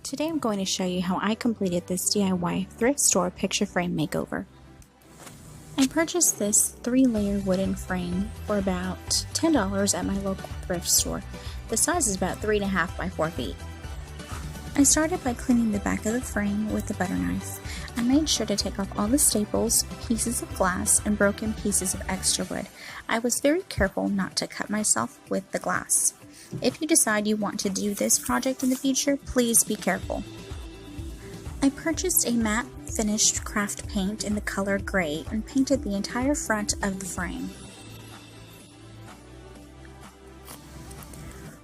Today I'm going to show you how I completed this DIY thrift store picture frame makeover. I purchased this 3-layer wooden frame for about $10 at my local thrift store. The size is about 3.5 by 4 feet. I started by cleaning the back of the frame with a butter knife. I made sure to take off all the staples, pieces of glass, and broken pieces of extra wood. I was very careful not to cut myself with the glass. If you decide you want to do this project in the future, please be careful. I purchased a matte finished craft paint in the color gray and painted the entire front of the frame.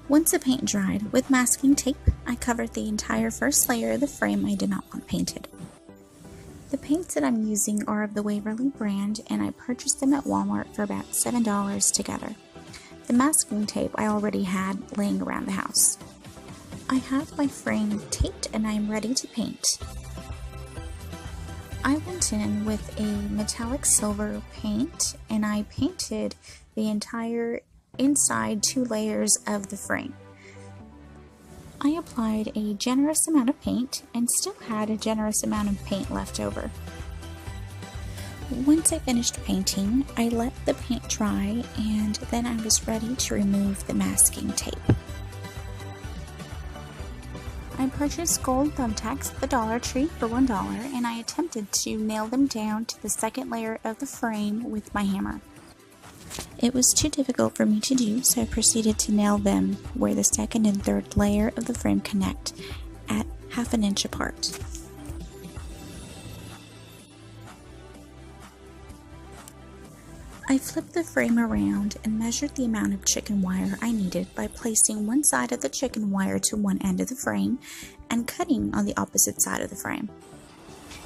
Once the paint dried, with masking tape, I covered the entire first layer of the frame I did not want painted. The paints that I'm using are of the Waverly brand, and I purchased them at Walmart for about $7 together. The masking tape I already had laying around the house. I have my frame taped and I am ready to paint. I went in with a metallic silver paint and I painted the entire inside 2 layers of the frame. I applied a generous amount of paint and still had a generous amount of paint left over. Once I finished painting, I let the paint dry and then I was ready to remove the masking tape. I purchased gold thumbtacks at the Dollar Tree for $1 and I attempted to nail them down to the second layer of the frame with my hammer. It was too difficult for me to do, so I proceeded to nail them where the second and third layer of the frame connect at 1/2 inch apart. I flipped the frame around and measured the amount of chicken wire I needed by placing one side of the chicken wire to one end of the frame and cutting on the opposite side of the frame.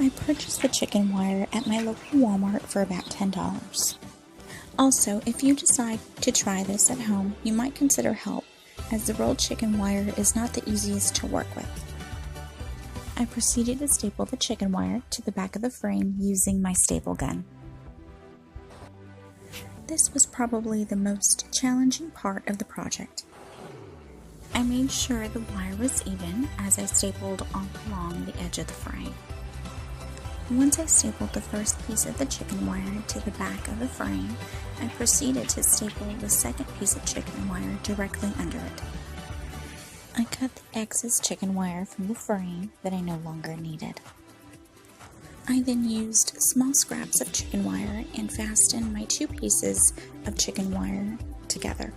I purchased the chicken wire at my local Walmart for about $10. Also, if you decide to try this at home, you might consider help, as the rolled chicken wire is not the easiest to work with. I proceeded to staple the chicken wire to the back of the frame using my staple gun. This was probably the most challenging part of the project. I made sure the wire was even as I stapled all along the edge of the frame. Once I stapled the first piece of the chicken wire to the back of the frame, I proceeded to staple the second piece of chicken wire directly under it. I cut the excess chicken wire from the frame that I no longer needed. I then used small scraps of chicken wire and fastened my 2 pieces of chicken wire together.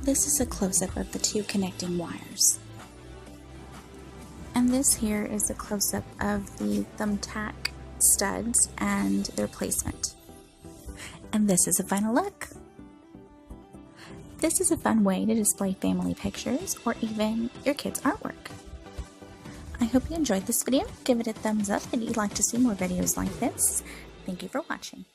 This is a close-up of the 2 connecting wires. And this here is a close-up of the thumbtack studs and their placement. And this is a final look. This is a fun way to display family pictures or even your kids' artwork. I hope you enjoyed this video. Give it a thumbs up if you'd like to see more videos like this. Thank you for watching.